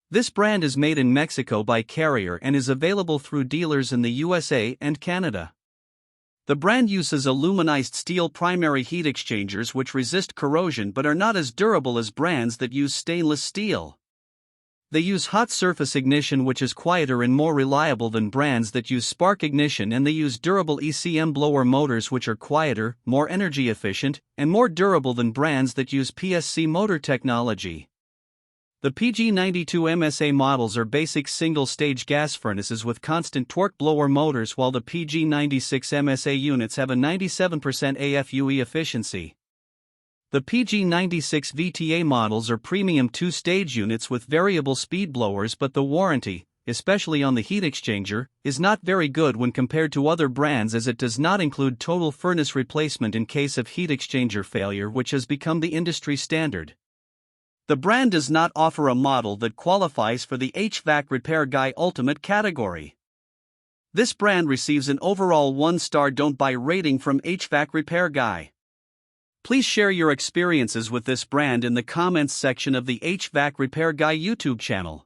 This brand is made in Mexico by Carrier and is available through dealers in the USA and Canada. The brand uses aluminized steel primary heat exchangers which resist corrosion but are not as durable as brands that use stainless steel. They use hot surface ignition which is quieter and more reliable than brands that use spark ignition, and they use durable ECM blower motors which are quieter, more energy efficient, and more durable than brands that use PSC motor technology. The PG92MSA models are basic single-stage gas furnaces with constant torque blower motors, while the PG96MSA units have a 97% AFUE efficiency. The PG96 VTA models are premium two-stage units with variable speed blowers, but the warranty, especially on the heat exchanger, is not very good when compared to other brands, as it does not include total furnace replacement in case of heat exchanger failure, which has become the industry standard. The brand does not offer a model that qualifies for the HvacRepairGuy Ultimate category. This brand receives an overall 1-star don't buy rating from HvacRepairGuy. Please share your experiences with this brand in the comments section of the HvacRepairGuy YouTube channel.